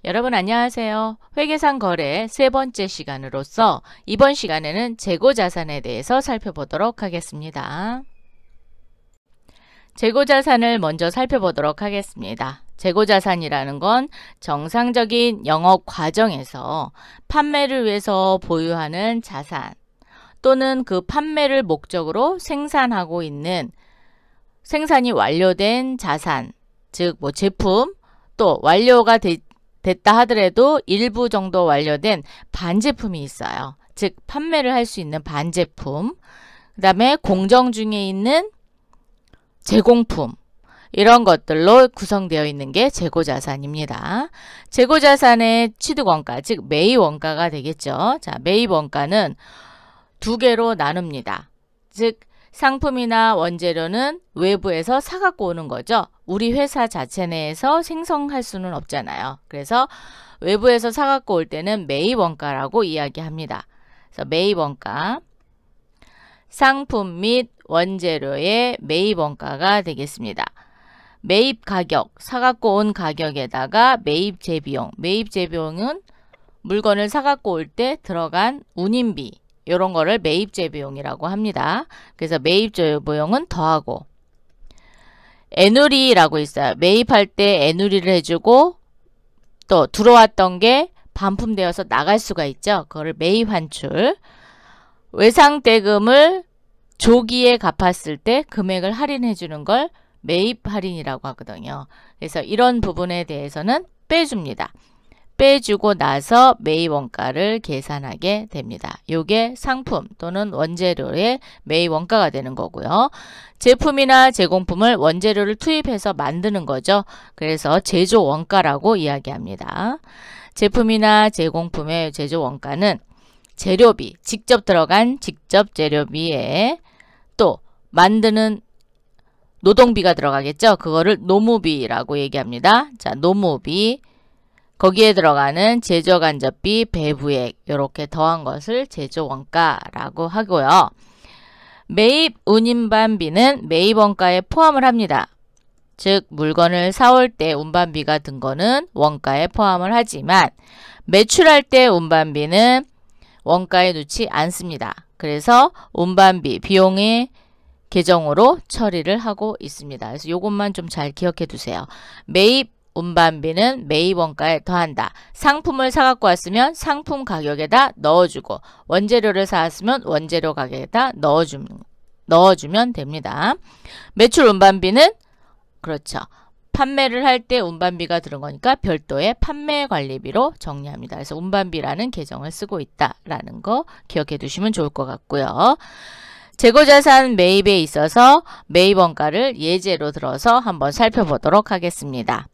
여러분 안녕하세요. 회계상 거래 세 번째 시간으로서 이번 시간에는 재고자산에 대해서 살펴보도록 하겠습니다. 재고자산을 먼저 살펴보도록 하겠습니다. 재고자산이라는 건 정상적인 영업 과정에서 판매를 위해서 보유하는 자산 또는 그 판매를 목적으로 생산하고 있는 생산이 완료된 자산, 즉 제품 또 완료가 됐다 하더라도 일부 정도 완료된 반제품이 있어요. 즉 판매를 할 수 있는 반제품, 그 다음에 공정 중에 있는 제공품, 이런 것들로 구성되어 있는 게 재고자산입니다. 재고자산의 취득원가, 즉 매입원가가 되겠죠. 자, 매입원가는 두 개로 나눕니다. 즉 상품이나 원재료는 외부에서 사갖고 오는 거죠. 우리 회사 자체 내에서 생성할 수는 없잖아요. 그래서 외부에서 사갖고 올 때는 매입원가라고 이야기합니다. 그래서 매입원가, 상품 및 원재료의 매입원가가 되겠습니다. 매입가격, 사갖고 온 가격에다가 매입재비용, 매입재비용은 물건을 사갖고 올 때 들어간 운임비, 이런 거를 매입재비용이라고 합니다. 그래서 매입재비용은 더하고 애누리라고 있어요. 매입할 때 애누리를 해주고 또 들어왔던 게 반품되어서 나갈 수가 있죠. 그거를 매입환출. 외상대금을 조기에 갚았을 때 금액을 할인해 주는 걸 매입할인이라고 하거든요. 그래서 이런 부분에 대해서는 빼줍니다. 빼주고 나서 매입원가를 계산하게 됩니다. 이게 상품 또는 원재료의 매입원가가 되는 거고요. 제품이나 제공품을 원재료를 투입해서 만드는 거죠. 그래서 제조원가라고 이야기합니다. 제품이나 제공품의 제조원가는 재료비, 직접 들어간 직접 재료비에 또 만드는 노동비가 들어가겠죠. 그거를 노무비라고 얘기합니다. 자, 노무비, 거기에 들어가는 제조간접비, 배부액, 이렇게 더한 것을 제조원가라고 하고요. 매입 운임반비는 매입원가에 포함을 합니다. 즉 물건을 사올 때 운반비가 든 거는 원가에 포함을 하지만 매출할 때 운반비는 원가에 넣지 않습니다. 그래서 운반비, 비용의 계정으로 처리를 하고 있습니다. 그래서 이것만 좀 잘 기억해 두세요. 매입 운반비는 매입원가에 더한다. 상품을 사갖고 왔으면 상품 가격에다 넣어주고 원재료를 사왔으면 원재료 가격에다 넣어주면 됩니다. 매출 운반비는 그렇죠. 판매를 할 때 운반비가 들은 거니까 별도의 판매관리비로 정리합니다. 그래서 운반비라는 계정을 쓰고 있다라는 거 기억해 두시면 좋을 것 같고요. 재고자산 매입에 있어서 매입원가를 예제로 들어서 한번 살펴보도록 하겠습니다.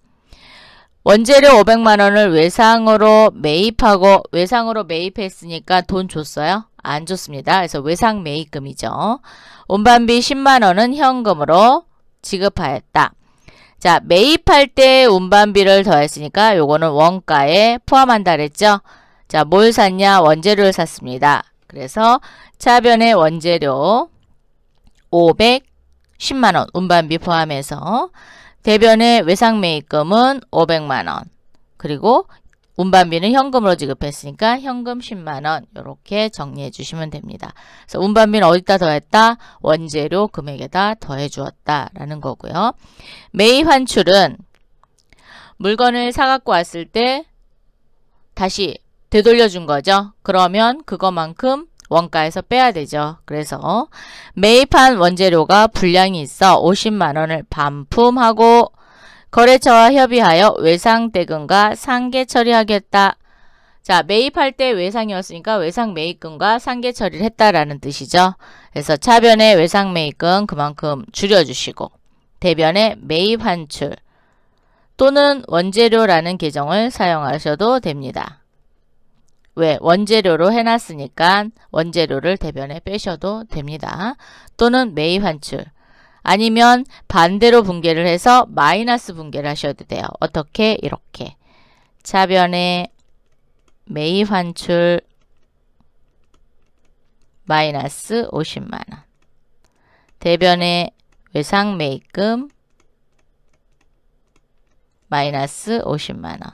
원재료 500만원을 외상으로 매입하고 외상으로 매입했으니까 돈 줬어요? 안 줬습니다. 그래서 외상 매입금이죠. 운반비 10만원은 현금으로 지급하였다. 자, 매입할 때 운반비를 더했으니까 요거는 원가에 포함한다 그랬죠? 자, 뭘 샀냐? 원재료를 샀습니다. 그래서 차변의 원재료 510만원 운반비 포함해서 대변의 외상매입금은 500만원 그리고 운반비는 현금으로 지급했으니까 현금 10만원 이렇게 정리해 주시면 됩니다. 그래서 운반비는 어디다 더했다? 원재료 금액에다 더해 주었다 라는 거고요. 매입환출은 물건을 사갖고 왔을 때 다시 되돌려 준 거죠. 그러면 그거만큼 원가에서 빼야 되죠. 그래서 매입한 원재료가 분량이 있어 50만원을 반품하고 거래처와 협의하여 외상대금과 상계 처리하겠다. 자, 매입할 때 외상이었으니까 외상 매입금과 상계 처리를 했다라는 뜻이죠. 그래서 차변의 외상 매입금 그만큼 줄여주시고 대변의 매입 환출 또는 원재료라는 계정을 사용하셔도 됩니다. 왜? 원재료로 해놨으니까 원재료를 대변에 빼셔도 됩니다. 또는 매입 환출 아니면 반대로 분계를 해서 마이너스 분계를 하셔도 돼요. 어떻게? 이렇게 차변에 매입 환출 마이너스 50만원 대변에 외상 매입금 마이너스 50만원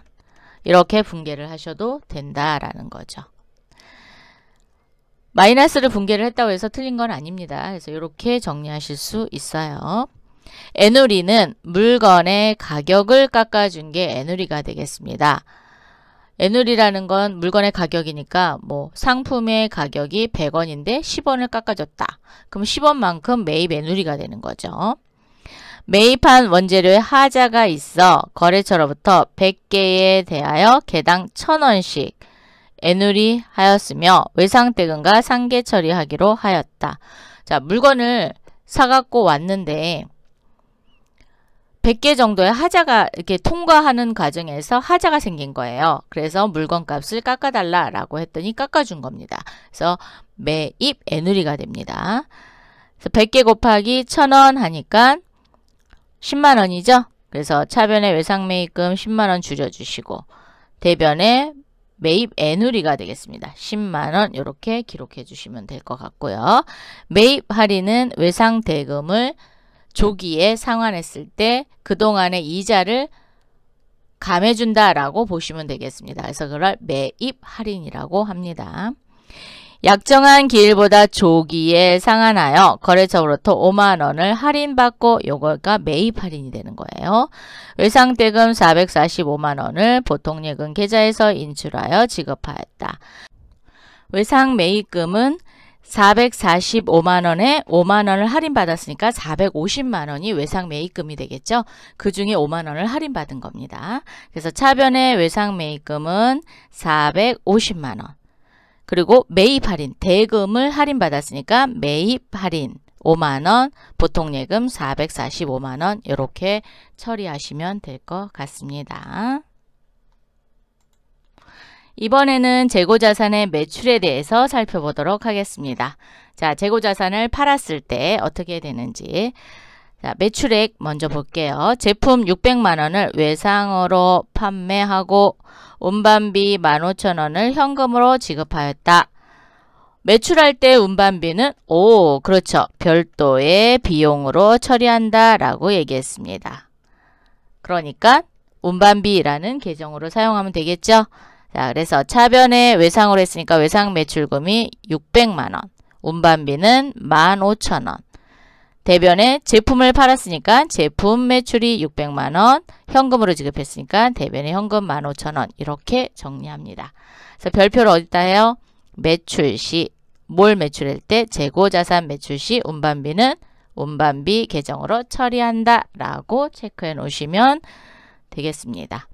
이렇게 분계를 하셔도 된다라는 거죠. 마이너스를 분계를 했다고 해서 틀린 건 아닙니다. 그래서 이렇게 정리하실 수 있어요. 애누리는 물건의 가격을 깎아준 게 애누리가 되겠습니다. 애누리라는 건 물건의 가격이니까 뭐 상품의 가격이 100원인데 10원을 깎아줬다. 그럼 10원만큼 매입 애누리가 되는 거죠. 매입한 원재료에 하자가 있어 거래처로부터 100개에 대하여 개당 1000원씩 애누리 하였으며 외상대금과 상계 처리하기로 하였다. 자, 물건을 사갖고 왔는데 100개 정도의 하자가 이렇게 통과하는 과정에서 하자가 생긴 거예요. 그래서 물건값을 깎아달라라고 했더니 깎아준 겁니다. 그래서 매입 애누리가 됩니다. 그래서 100개 곱하기 1000원 하니까 10만원이죠. 그래서 차변의 외상매입금 10만원 줄여주시고 대변의 매입 애누리가 되겠습니다. 10만원 이렇게 기록해 주시면 될 것 같고요. 매입 할인은 외상대금을 조기에 상환했을 때 그동안의 이자를 감해준다라고 보시면 되겠습니다. 그래서 그걸 매입 할인이라고 합니다. 약정한 기일보다 조기에 상환하여 거래처로부터 5만원을 할인받고 요거가 매입 할인이 되는 거예요. 외상대금 445만원을 보통예금 계좌에서 인출하여 지급하였다. 외상매입금은 445만원에 5만원을 할인받았으니까 450만원이 외상매입금이 되겠죠. 그 중에 5만원을 할인받은 겁니다. 그래서 차변의 외상매입금은 450만원. 그리고 매입 할인, 대금을 할인받았으니까 매입 할인 5만원, 보통예금 445만원 이렇게 처리하시면 될 것 같습니다. 이번에는 재고자산의 매출에 대해서 살펴보도록 하겠습니다. 자, 재고자산을 팔았을 때 어떻게 되는지. 자, 매출액 먼저 볼게요. 제품 600만원을 외상으로 판매하고 운반비 15,000원을 현금으로 지급하였다. 매출할 때 운반비는 그렇죠. 별도의 비용으로 처리한다 라고 얘기했습니다. 그러니까 운반비라는 계정으로 사용하면 되겠죠. 자, 그래서 차변에 외상으로 했으니까 외상 매출금이 600만원, 운반비는 15,000원. 대변에 제품을 팔았으니까 제품 매출이 600만원, 현금으로 지급했으니까 대변에 현금 15,000원 이렇게 정리합니다. 그래서 별표를 어디다 해요? 매출 시, 뭘 매출할 때 재고자산 매출 시 운반비는 운반비 계정으로 처리한다 라고 체크해 놓으시면 되겠습니다.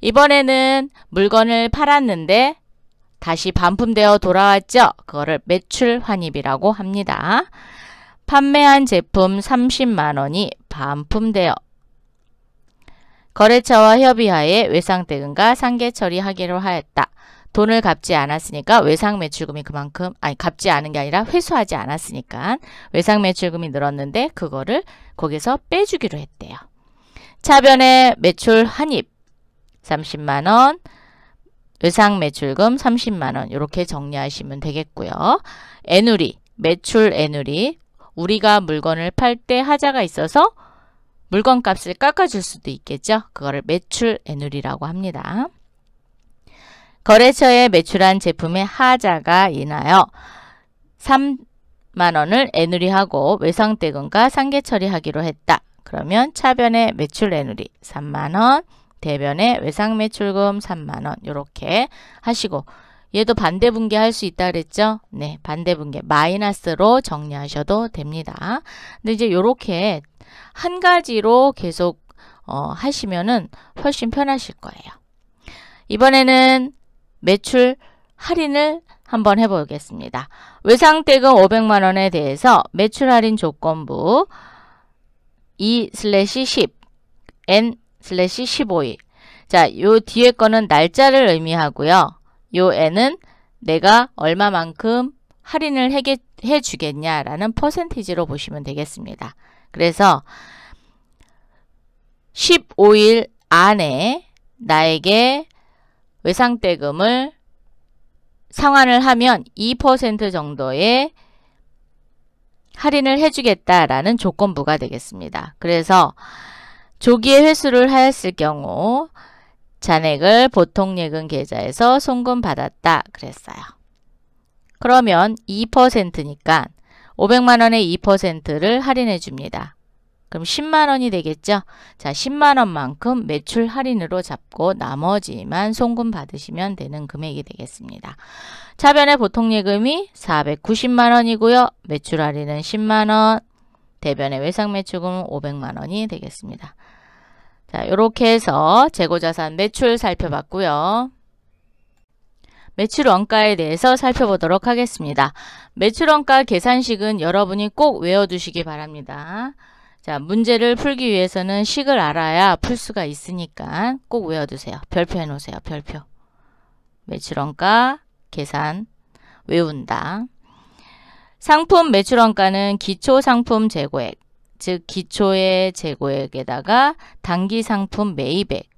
이번에는 물건을 팔았는데 다시 반품되어 돌아왔죠. 그거를 매출 환입이라고 합니다. 판매한 제품 30만원이 반품되어 거래처와 협의하에 외상대금과 상계 처리하기로 하였다. 돈을 갚지 않았으니까 외상매출금이 그만큼 갚지 않은 게 아니라 회수하지 않았으니까 외상매출금이 늘었는데 그거를 거기서 빼주기로 했대요. 차변의 매출 환입 30만원, 외상매출금 30만원 이렇게 정리하시면 되겠고요. 애누리, 매출 애누리, 우리가 물건을 팔 때 하자가 있어서 물건값을 깎아줄 수도 있겠죠. 그거를 매출 애누리라고 합니다. 거래처에 매출한 제품의 하자가 인하여 3만원을 애누리하고 외상대금과 상계 처리하기로 했다. 그러면 차변의 매출 애누리 3만원, 대변의 외상매출금 3만원 이렇게 하시고 얘도 반대분계 할 수 있다 그랬죠? 네, 반대분계 마이너스로 정리하셔도 됩니다. 근데 이제 이렇게 한 가지로 계속 하시면은 훨씬 편하실 거예요. 이번에는 매출 할인을 한번 해보겠습니다. 외상대금 500만원에 대해서 매출 할인 조건부 2/10 N/15일. 자, 요 뒤에 거는 날짜를 의미하고요. 요 N은 내가 얼마만큼 할인을 해주겠냐라는 퍼센티지로 보시면 되겠습니다. 그래서 15일 안에 나에게 외상대금을 상환을 하면 2% 정도의 할인을 해주겠다라는 조건부가 되겠습니다. 그래서 조기에 회수를 하였을 경우 잔액을 보통예금 계좌에서 송금받았다 그랬어요. 그러면 2%니까 500만원의 2%를 할인해 줍니다. 그럼 10만원이 되겠죠? 자, 10만원만큼 매출 할인으로 잡고 나머지만 송금 받으시면 되는 금액이 되겠습니다. 차변의 보통예금이 490만원이고요. 매출 할인은 10만원, 대변의 외상매출금은 500만원이 되겠습니다. 자, 이렇게 해서 재고자산 매출 살펴봤고요. 매출원가에 대해서 살펴보도록 하겠습니다. 매출원가 계산식은 여러분이 꼭 외워두시기 바랍니다. 자, 문제를 풀기 위해서는 식을 알아야 풀 수가 있으니까 꼭 외워두세요. 별표 해놓으세요. 별표. 매출원가 계산 외운다. 상품 매출원가는 기초상품 재고액, 즉 기초의 재고액에다가 단기상품 매입액,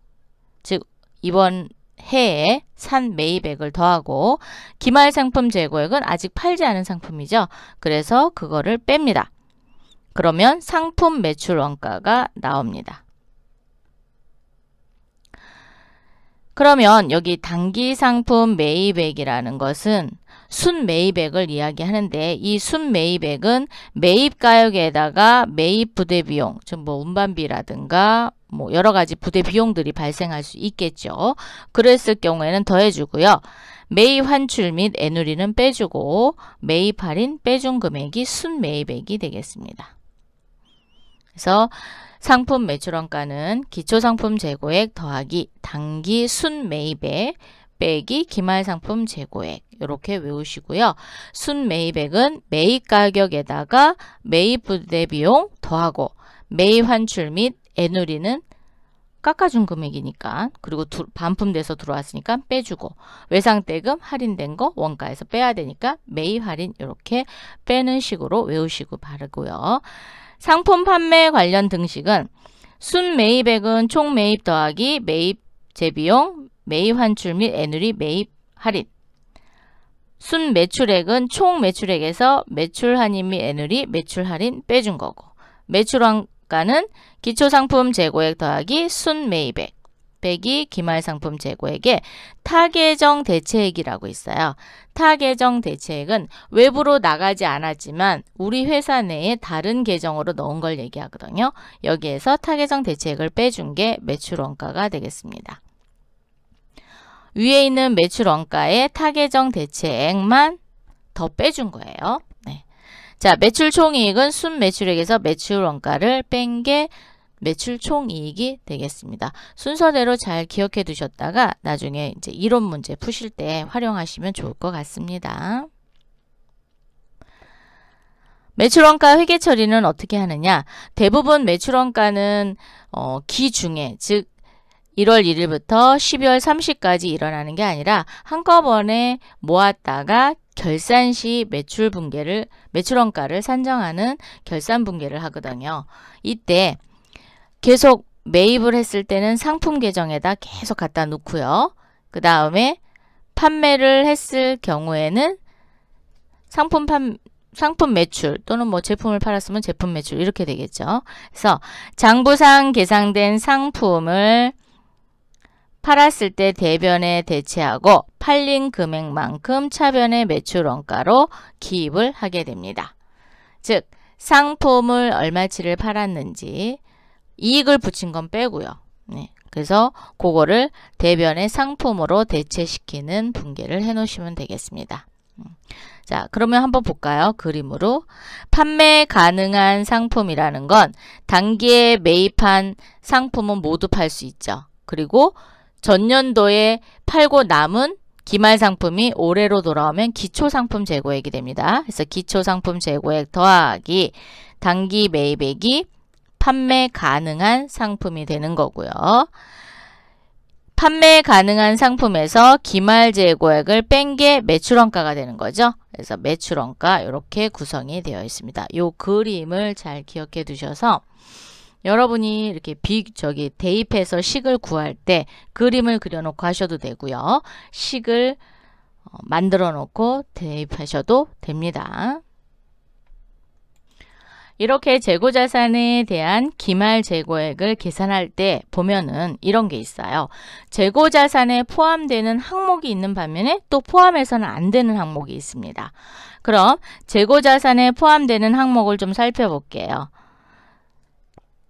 즉 이번 해에 산 매입액을 더하고 기말상품 재고액은 아직 팔지 않은 상품이죠. 그래서 그거를 뺍니다. 그러면 상품 매출 원가가 나옵니다. 그러면 여기 단기 상품 매입액이라는 것은 순매입액을 이야기하는데 이 순매입액은 매입가액에다가 매입 부대비용, 즉 뭐 운반비라든가 뭐 여러 가지 부대 비용들이 발생할 수 있겠죠. 그랬을 경우에는 더해주고요. 매입 환출 및 애누리는 빼주고 매입 할인 빼준 금액이 순매입액이 되겠습니다. 그래서 상품 매출원가는 기초상품 재고액 더하기 단기 순매입액 빼기 기말상품 재고액 이렇게 외우시고요. 순매입액은 매입가격에다가 매입 부대비용 더하고 매입 환출 및 애누리는 깎아준 금액이니까 그리고 반품돼서 들어왔으니까 빼주고 외상대금 할인된 거 원가에서 빼야 되니까 매입 할인 이렇게 빼는 식으로 외우시고 바르고요. 상품 판매 관련 등식은 순매입액은 총매입 더하기 매입 재비용, 매입 환출 및 애누리 매입 할인. 순매출액은 총매출액에서 매출 할인 및 애누리 매출 할인 빼준 거고 매출원가는 기초상품 재고액 더하기 순매입액 빼기 기말상품 재고액에 타계정 대체액이라고 있어요. 타계정 대체액은 외부로 나가지 않았지만 우리 회사 내에 다른 계정으로 넣은 걸 얘기하거든요. 여기에서 타계정 대체액을 빼준 게 매출원가가 되겠습니다. 위에 있는 매출원가에 타계정 대체액만 더 빼준 거예요. 네. 자, 매출 총이익은 순매출액에서 매출원가를 뺀 게 매출 총이익이 되겠습니다. 순서대로 잘 기억해 두셨다가 나중에 이제 이론 문제 푸실 때 활용하시면 좋을 것 같습니다. 매출원가 회계 처리는 어떻게 하느냐? 대부분 매출원가는 기중에 즉 1월 1일부터 12월 30일까지 일어나는 게 아니라 한꺼번에 모았다가 결산 시 매출원가를 산정하는 결산 분계를 하거든요. 이때 계속 매입을 했을 때는 상품 계정에다 계속 갖다 놓고요. 그 다음에 판매를 했을 경우에는 상품 매출 또는 뭐 제품을 팔았으면 제품 매출 이렇게 되겠죠. 그래서 장부상 계상된 상품을 팔았을 때 대변에 대체하고 팔린 금액만큼 차변의 매출원가로 기입을 하게 됩니다. 즉 상품을 얼마치를 팔았는지 이익을 붙인 건 빼고요. 네, 그래서 그거를 대변의 상품으로 대체시키는 분계를 해 놓으시면 되겠습니다. 자, 그러면 한번 볼까요? 그림으로. 판매 가능한 상품이라는 건 단기에 매입한 상품은 모두 팔 수 있죠. 그리고 전년도에 팔고 남은 기말 상품이 올해로 돌아오면 기초상품 재고액이 됩니다. 그래서 기초상품 재고액 더하기 단기 매입액이 판매 가능한 상품이 되는 거고요. 판매 가능한 상품에서 기말 재고액을 뺀 게 매출원가가 되는 거죠. 그래서 매출원가 이렇게 구성이 되어 있습니다. 이 그림을 잘 기억해 두셔서 여러분이 이렇게 대입해서 식을 구할 때 그림을 그려놓고 하셔도 되고요. 식을 만들어 놓고 대입하셔도 됩니다. 이렇게 재고자산에 대한 기말재고액을 계산할 때 보면은 이런 게 있어요. 재고자산에 포함되는 항목이 있는 반면에 또 포함해서는 안 되는 항목이 있습니다. 그럼 재고자산에 포함되는 항목을 좀 살펴볼게요.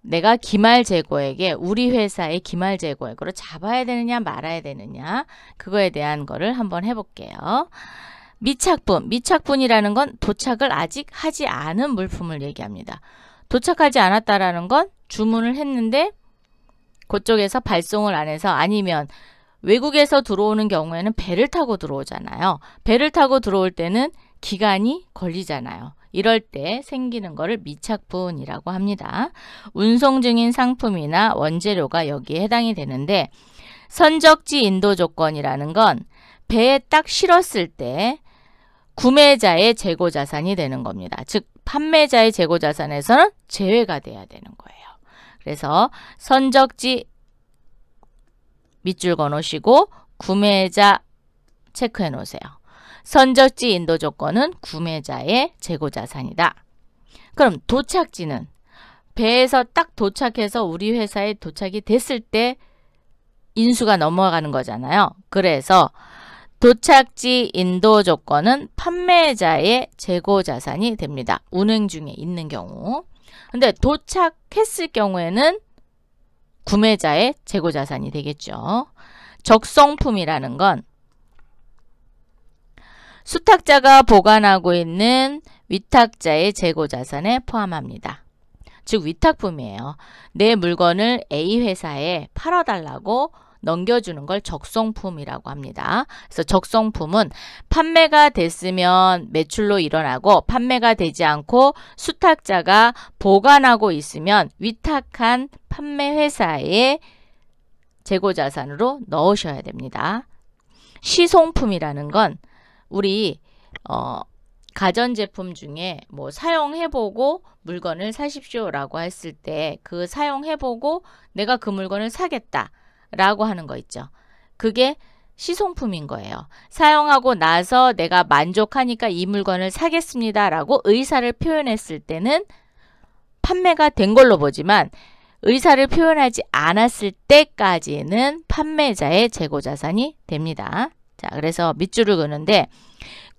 내가 기말재고액에 우리 회사의 기말재고액으로 잡아야 되느냐 말아야 되느냐 그거에 대한 거를 한번 해볼게요. 미착분, 미착분이라는 건 도착을 아직 하지 않은 물품을 얘기합니다. 도착하지 않았다라는 건 주문을 했는데 그쪽에서 발송을 안 해서 아니면 외국에서 들어오는 경우에는 배를 타고 들어오잖아요. 배를 타고 들어올 때는 기간이 걸리잖아요. 이럴 때 생기는 거를 미착분이라고 합니다. 운송 중인 상품이나 원재료가 여기에 해당이 되는데 선적지 인도 조건이라는 건 배에 딱 실었을 때 구매자의 재고자산이 되는 겁니다. 즉 판매자의 재고자산에서는 제외가 돼야 되는 거예요. 그래서 선적지 밑줄 그어놓으시고 구매자 체크해 놓으세요. 선적지 인도 조건은 구매자의 재고자산이다. 그럼 도착지는 배에서 딱 도착해서 우리 회사에 도착이 됐을 때 인수가 넘어가는 거잖아요. 그래서 도착지 인도 조건은 판매자의 재고자산이 됩니다. 운행 중에 있는 경우. 근데 도착했을 경우에는 구매자의 재고자산이 되겠죠. 적성품이라는 건 수탁자가 보관하고 있는 위탁자의 재고자산에 포함합니다. 즉 위탁품이에요. 내 물건을 A 회사에 팔아달라고 넘겨주는 걸 적성품이라고 합니다. 그래서 적성품은 판매가 됐으면 매출로 일어나고 판매가 되지 않고 수탁자가 보관하고 있으면 위탁한 판매 회사의 재고자산으로 넣으셔야 됩니다. 시송품이라는 건 우리 가전제품 중에 뭐 사용해보고 물건을 사십시오라고 했을 때 그 사용해보고 내가 그 물건을 사겠다 라고 하는 거 있죠. 그게 시송품인 거예요. 사용하고 나서 내가 만족하니까 이 물건을 사겠습니다 라고 의사를 표현했을 때는 판매가 된 걸로 보지만 의사를 표현하지 않았을 때까지는 판매자의 재고자산이 됩니다. 자, 그래서 밑줄을 그는데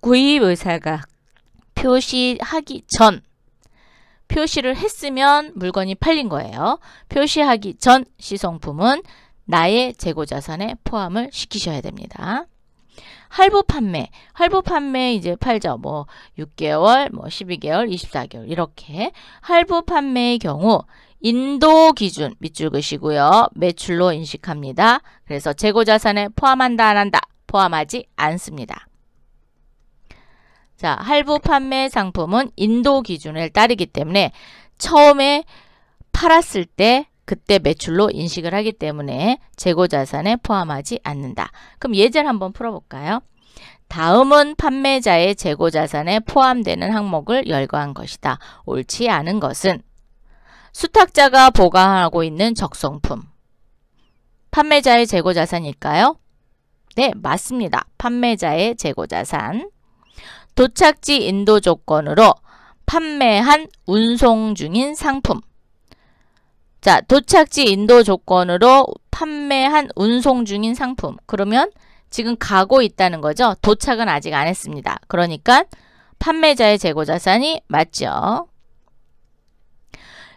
구입 의사가 표시하기 전 표시를 했으면 물건이 팔린 거예요. 표시하기 전 시송품은 나의 재고자산에 포함을 시키셔야 됩니다. 할부 판매 이제 팔죠. 뭐 6개월, 뭐 12개월, 24개월 이렇게 할부 판매의 경우 인도 기준 밑줄 그시고요. 매출로 인식합니다. 그래서 재고자산에 포함한다 안 한다? 포함하지 않습니다. 자, 할부 판매 상품은 인도 기준을 따르기 때문에 처음에 팔았을 때 그때 매출로 인식을 하기 때문에 재고자산에 포함하지 않는다. 그럼 예제를 한번 풀어볼까요? 다음은 판매자의 재고자산에 포함되는 항목을 열거한 것이다. 옳지 않은 것은 수탁자가 보관하고 있는 적성품. 판매자의 재고자산일까요? 네, 맞습니다. 판매자의 재고자산. 도착지 인도 조건으로 판매한 운송 중인 상품. 자, 도착지 인도 조건으로 판매한 운송 중인 상품. 그러면 지금 가고 있다는 거죠. 도착은 아직 안 했습니다. 그러니까 판매자의 재고자산이 맞죠.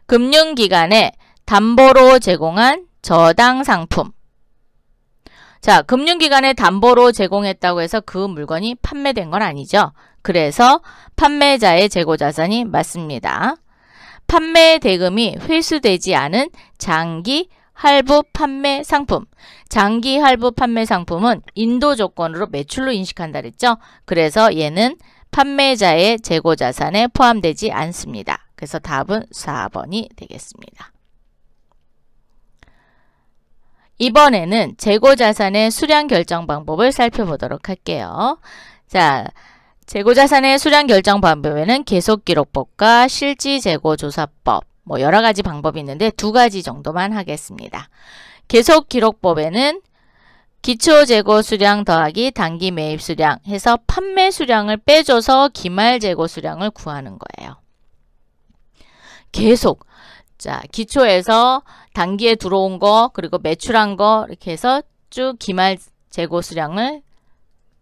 금융기관에 담보로 제공한 저당 상품. 자, 금융기관에 담보로 제공했다고 해서 그 물건이 판매된 건 아니죠. 그래서 판매자의 재고자산이 맞습니다. 판매 대금이 회수되지 않은 장기 할부 판매 상품. 장기 할부 판매 상품은 인도 조건으로 매출로 인식한다 그랬죠. 그래서 얘는 판매자의 재고자산에 포함되지 않습니다. 그래서 답은 4번이 되겠습니다. 이번에는 재고자산의 수량 결정 방법을 살펴보도록 할게요. 자, 재고자산의 수량 결정 방법에는 계속기록법과 실지재고조사법 뭐 여러 가지 방법이 있는데 두 가지 정도만 하겠습니다. 계속기록법에는 기초재고 수량 더하기 단기 매입 수량 해서 판매 수량을 빼줘서 기말 재고 수량을 구하는 거예요. 계속 자 기초에서 단기에 들어온 거 그리고 매출한 거 이렇게 해서 쭉 기말 재고 수량을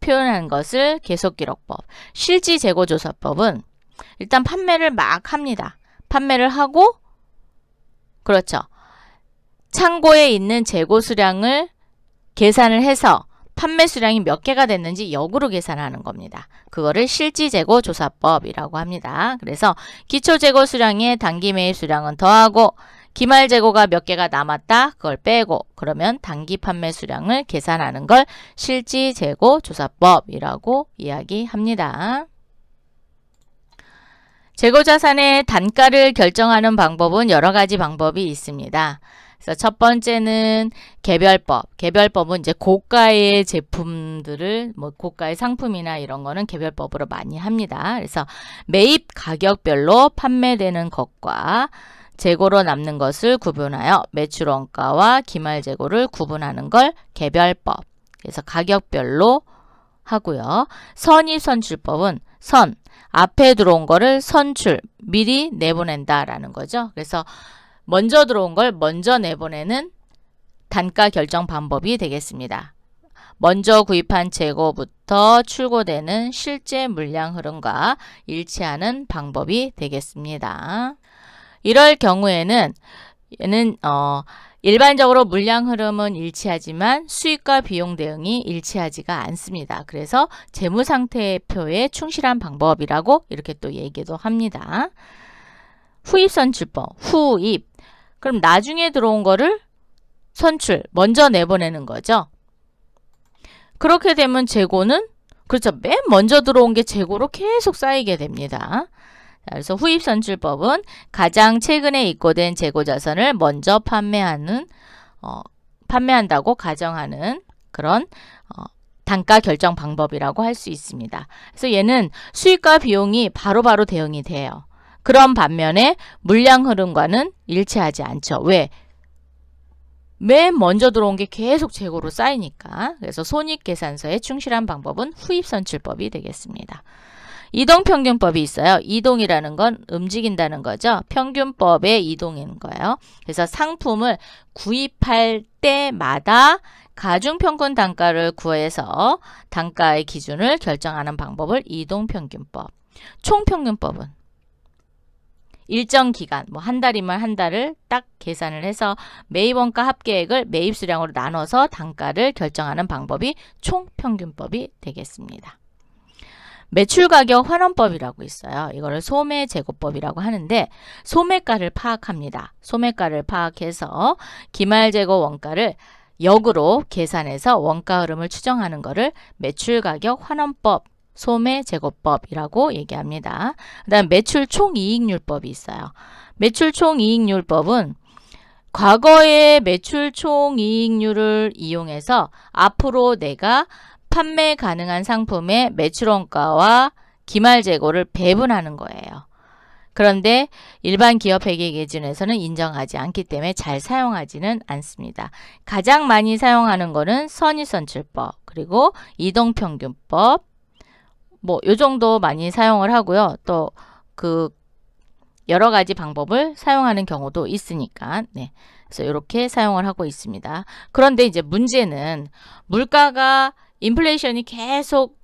표현한 것을 계속기록법. 실지재고조사법은 일단 판매를 막 합니다. 판매를 하고 그렇죠. 창고에 있는 재고 수량을 계산을 해서 판매 수량이 몇 개가 됐는지 역으로 계산하는 겁니다. 그거를 실지재고조사법이라고 합니다. 그래서 기초재고 수량에 단기 매입 수량은 더하고 기말 재고가 몇 개가 남았다 그걸 빼고 그러면 단기 판매 수량을 계산하는 걸 실지재고조사법이라고 이야기합니다. 재고자산의 단가를 결정하는 방법은 여러 가지 방법이 있습니다. 그래서 첫 번째는 개별법. 개별법은 이제 고가의 제품들을 뭐 고가의 상품이나 이런 거는 개별법으로 많이 합니다. 그래서 매입 가격별로 판매되는 것과 재고로 남는 것을 구분하여 매출 원가와 기말 재고를 구분하는 걸 개별법. 그래서 가격별로 하고요. 선입선출법은 선, 앞에 들어온 거를 선출, 미리 내보낸다라는 거죠. 그래서 먼저 들어온 걸 먼저 내보내는 단가 결정 방법이 되겠습니다. 먼저 구입한 재고부터 출고되는 실제 물량 흐름과 일치하는 방법이 되겠습니다. 이럴 경우에는 얘는 일반적으로 물량 흐름은 일치하지만 수익과 비용 대응이 일치하지가 않습니다. 그래서 재무상태표에 충실한 방법이라고 이렇게 또 얘기도 합니다. 후입선출법, 후입. 그럼 나중에 들어온 거를 선출, 먼저 내보내는 거죠. 그렇게 되면 재고는 그렇죠. 맨 먼저 들어온 게 재고로 계속 쌓이게 됩니다. 그래서 후입선출법은 가장 최근에 입고된 재고자산을 먼저 판매한다고 가정하는 그런 단가 결정 방법이라고 할 수 있습니다. 그래서 얘는 수익과 비용이 바로바로 대응이 돼요. 그런 반면에 물량 흐름과는 일치하지 않죠. 왜? 맨 먼저 들어온 게 계속 재고로 쌓이니까. 그래서 손익계산서에 충실한 방법은 후입선출법이 되겠습니다. 이동평균법이 있어요. 이동이라는 건 움직인다는 거죠. 평균법의 이동인 거예요. 그래서 상품을 구입할 때마다 가중평균 단가를 구해서 단가의 기준을 결정하는 방법을 이동평균법. 총평균법은 일정 기간, 뭐 한 달이면 한 달을 딱 계산을 해서 매입원가 합계액을 매입 수량으로 나눠서 단가를 결정하는 방법이 총평균법이 되겠습니다. 매출가격 환원법이라고 있어요. 이거를 소매재고법이라고 하는데 소매가를 파악합니다. 소매가를 파악해서 기말재고 원가를 역으로 계산해서 원가 흐름을 추정하는 거를 매출가격 환원법, 소매재고법이라고 얘기합니다. 그 다음 매출 총이익률법이 있어요. 매출 총이익률법은 과거의 매출 총이익률을 이용해서 앞으로 내가 판매 가능한 상품의 매출원가와 기말재고를 배분하는 거예요. 그런데 일반 기업회계기준에서는 인정하지 않기 때문에 잘 사용하지는 않습니다. 가장 많이 사용하는 거는 선입선출법, 그리고 이동평균법, 뭐 요 정도 많이 사용을 하고요. 또 그 여러 가지 방법을 사용하는 경우도 있으니까 네. 그래서 이렇게 사용을 하고 있습니다. 그런데 이제 문제는 물가가 인플레이션이 계속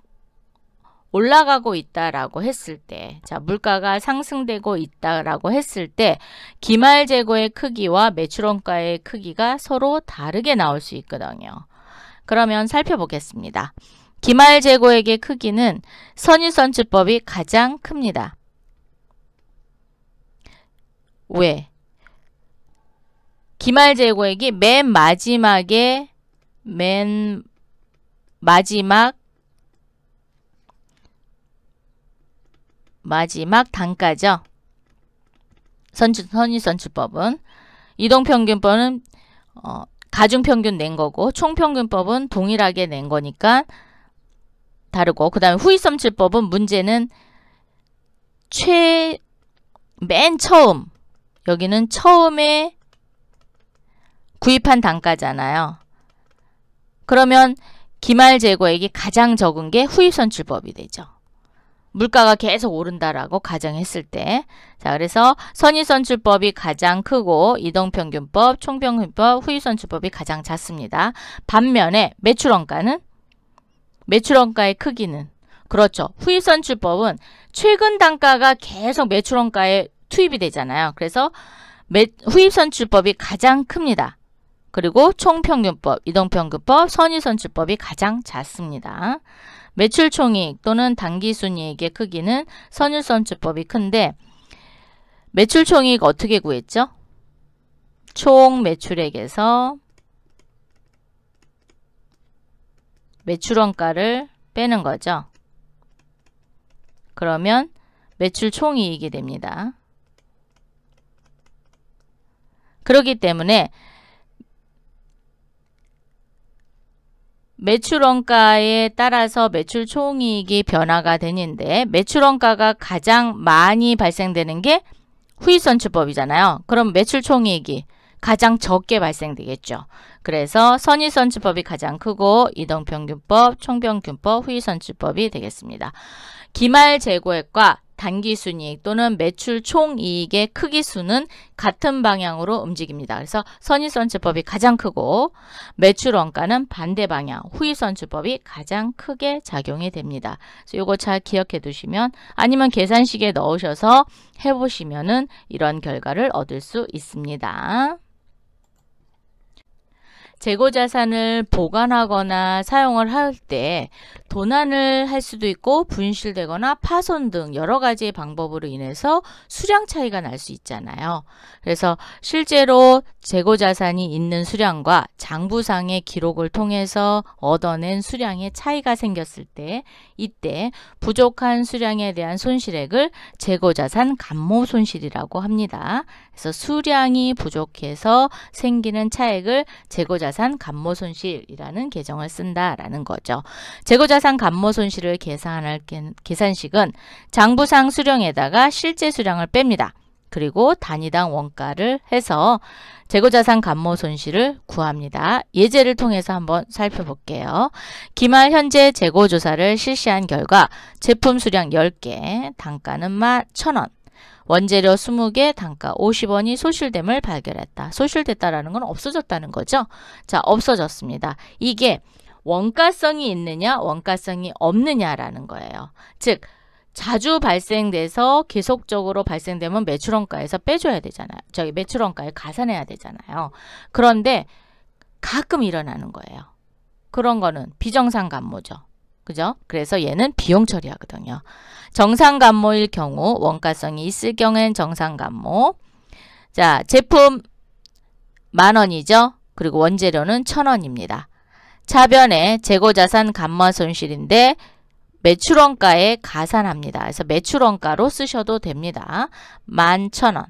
올라가고 있다라고 했을 때, 자, 물가가 상승되고 있다라고 했을 때 기말재고의 크기와 매출원가의 크기가 서로 다르게 나올 수 있거든요. 그러면 살펴보겠습니다. 기말재고액의 크기는 선입선출법이 가장 큽니다. 왜? 기말재고액이 맨 마지막 단가죠. 선입선출법은. 이동평균법은 가중평균 낸 거고, 총평균법은 동일하게 낸 거니까 다르고, 그 다음에 후입선출법은 문제는 맨 처음, 여기는 처음에 구입한 단가잖아요. 그러면 기말재고액이 가장 적은 게 후입선출법이 되죠. 물가가 계속 오른다라고 가정했을 때. 자, 그래서 선의선출법이 가장 크고 이동평균법, 총평균법, 후입선출법이 가장 작습니다. 반면에 매출원가는 매출원가의 크기는 그렇죠. 후입선출법은 최근 단가가 계속 매출원가에 투입이 되잖아요. 그래서 후입선출법이 가장 큽니다. 그리고 총평균법, 이동평균법, 선의선출법이 가장 작습니다. 매출총이익 또는 당기순이익의 크기는 선의선출법이 큰데 매출총이익 어떻게 구했죠? 총 매출액에서 매출원가를 빼는 거죠. 그러면 매출총이익이 됩니다. 그렇기 때문에 매출원가에 따라서 매출총이익이 변화가 되는데 매출원가가 가장 많이 발생되는 게 후입선출법이잖아요. 그럼 매출총이익이 가장 적게 발생되겠죠. 그래서 선의선출법이 가장 크고 이동평균법, 총평균법, 후입선출법이 되겠습니다. 기말재고액과 단기순이익 또는 매출총이익의 크기수는 같은 방향으로 움직입니다. 그래서 선의선출법이 가장 크고 매출원가는 반대 방향, 후입선출법이 가장 크게 작용이 됩니다. 그래서 이거 잘 기억해 두시면 아니면 계산식에 넣으셔서 해보시면은 이런 결과를 얻을 수 있습니다. 재고자산을 보관하거나 사용을 할 때 도난을 할 수도 있고 분실되거나 파손 등 여러 가지의 방법으로 인해서 수량 차이가 날 수 있잖아요. 그래서 실제로 재고자산이 있는 수량과 장부상의 기록을 통해서 얻어낸 수량의 차이가 생겼을 때 이때 부족한 수량에 대한 손실액을 재고자산 감모손실이라고 합니다. 그래서 수량이 부족해서 생기는 차액을 재고자산 감모손실이라는 계정을 쓴다라는 거죠. 재고자산 감모손실을 계산할 계산식은 장부상 수량에다가 실제 수량을 뺍니다. 그리고 단위당 원가를 해서 재고자산 감모손실을 구합니다. 예제를 통해서 한번 살펴볼게요. 기말 현재 재고조사를 실시한 결과 제품 수량 10개, 단가는 11,000원. 원재료 20개, 단가 50원이 소실됨을 발견했다. 소실됐다라는 건 없어졌다는 거죠. 자, 없어졌습니다. 이게 원가성이 있느냐, 원가성이 없느냐라는 거예요. 즉, 자주 발생돼서 계속적으로 발생되면 매출원가에서 빼줘야 되잖아요. 저기 매출원가에 가산해야 되잖아요. 그런데 가끔 일어나는 거예요. 그런 거는 비정상 감모죠. 그죠? 그래서 얘는 비용 처리하거든요. 정상 감모일 경우 원가성이 있을 경우엔 정상 감모. 자, 제품 10,000원이죠. 그리고 원재료는 1,000원입니다. 차변에 재고자산 감모손실인데 매출원가에 가산합니다. 그래서 매출원가로 쓰셔도 됩니다. 11,000원.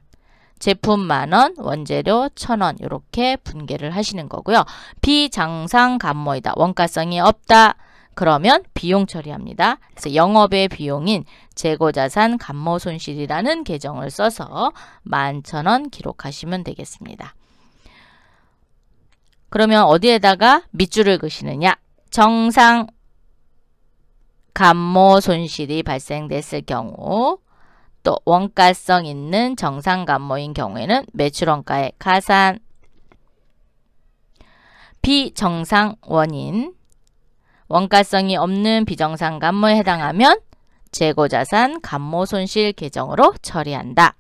제품 10,000원, 원재료 1,000원 이렇게 분계를 하시는 거고요. 비정상 감모이다. 원가성이 없다. 그러면 비용 처리합니다. 그래서 영업의 비용인 재고자산 감모손실이라는 계정을 써서 11,000원 기록하시면 되겠습니다. 그러면 어디에다가 밑줄을 그시느냐? 정상 감모손실이 발생됐을 경우 또 원가성 있는 정상 감모인 경우에는 매출원가에 가산. 비정상 원인 원가성이 없는 비정상 감모에 해당하면 재고자산 감모손실 계정으로 처리한다.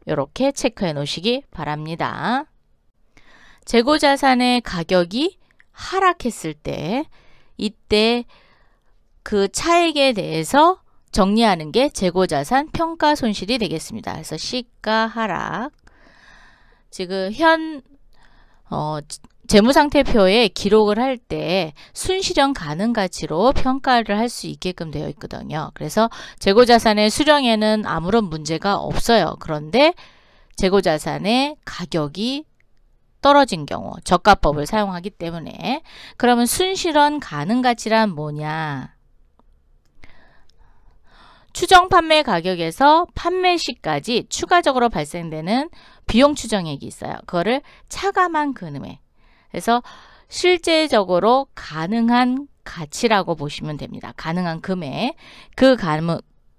이렇게 체크해 놓으시기 바랍니다. 재고자산의 가격이 하락했을 때 이때 그 차액에 대해서 정리하는 게 재고자산 평가손실이 되겠습니다. 그래서 시가 하락. 지금 현 재무상태표에 기록을 할 때 순실현 가능가치로 평가를 할 수 있게끔 되어 있거든요. 그래서 재고자산의 수령에는 아무런 문제가 없어요. 그런데 재고자산의 가격이 떨어진 경우 저가법을 사용하기 때문에 그러면 순실현 가능가치란 뭐냐? 추정 판매 가격에서 판매 시까지 추가적으로 발생되는 비용 추정액이 있어요. 그거를 차감한 금액. 그래서 실제적으로 가능한 가치라고 보시면 됩니다. 가능한 금액. 그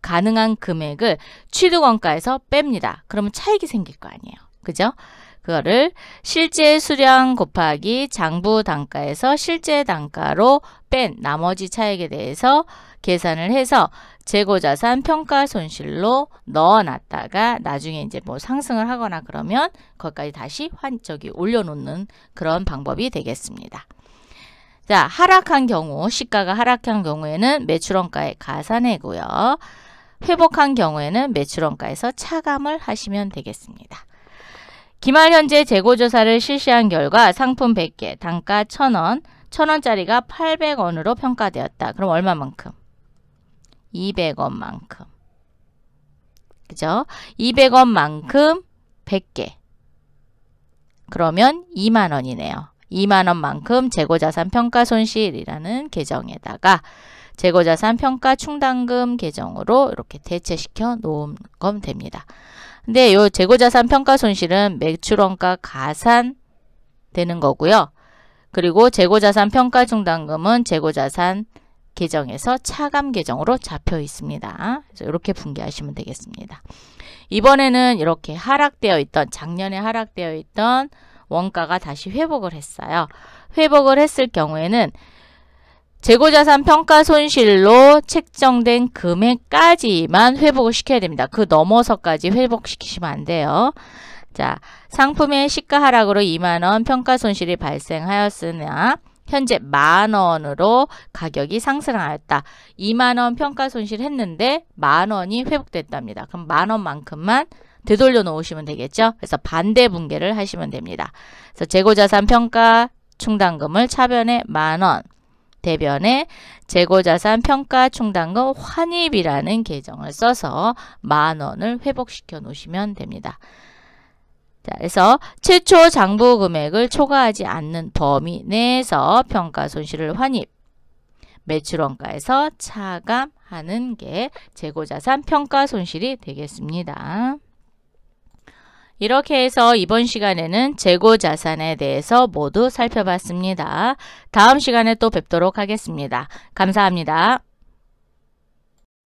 가능한 금액을 취득원가에서 뺍니다. 그러면 차익이 생길 거 아니에요. 그죠? 그거를 실제 수량 곱하기 장부 단가에서 실제 단가로 뺀 나머지 차익에 대해서 계산을 해서 재고자산 평가 손실로 넣어놨다가 나중에 이제 뭐 상승을 하거나 그러면 거기까지 다시 올려놓는 그런 방법이 되겠습니다. 자, 하락한 경우, 시가가 하락한 경우에는 매출원가에 가산해고요. 회복한 경우에는 매출원가에서 차감을 하시면 되겠습니다. 기말 현재 재고조사를 실시한 결과 상품 100개, 단가 1,000원, 1,000원짜리가 800원으로 평가되었다. 그럼 얼마만큼? 200원만큼. 그죠? 200원만큼 100개. 그러면 2만원이네요. 2만원만큼 재고자산 평가손실이라는 계정에다가 재고자산 평가 충당금 계정으로 이렇게 대체시켜 놓으면 됩니다. 근데 요 재고자산 평가손실은 매출원가 가산 되는 거고요. 그리고 재고자산 평가 충당금은 재고자산 계정에서 차감 계정으로 잡혀 있습니다. 그래서 이렇게 분개하시면 되겠습니다. 이번에는 이렇게 하락되어 있던, 작년에 하락되어 있던 원가가 다시 회복을 했어요. 회복을 했을 경우에는 재고자산 평가 손실로 책정된 금액까지만 회복을 시켜야 됩니다. 그 넘어서까지 회복시키시면 안 돼요. 자, 상품의 시가 하락으로 2만원 평가 손실이 발생하였으나 현재 만원으로 가격이 상승하였다. 2만원 평가 손실 했는데 만원이 회복됐답니다. 그럼 만원만큼만 되돌려 놓으시면 되겠죠. 그래서 반대 분개를 하시면 됩니다. 그래서 재고자산 평가 충당금을 차변에 만원, 대변에 재고자산 평가 충당금 환입이라는 계정을 써서 만원을 회복시켜 놓으시면 됩니다. 자, 그래서 최초 장부 금액을 초과하지 않는 범위 내에서 평가 손실을 환입, 매출원가에서 차감하는 게 재고자산 평가 손실이 되겠습니다. 이렇게 해서 이번 시간에는 재고자산에 대해서 모두 살펴봤습니다. 다음 시간에 또 뵙도록 하겠습니다. 감사합니다.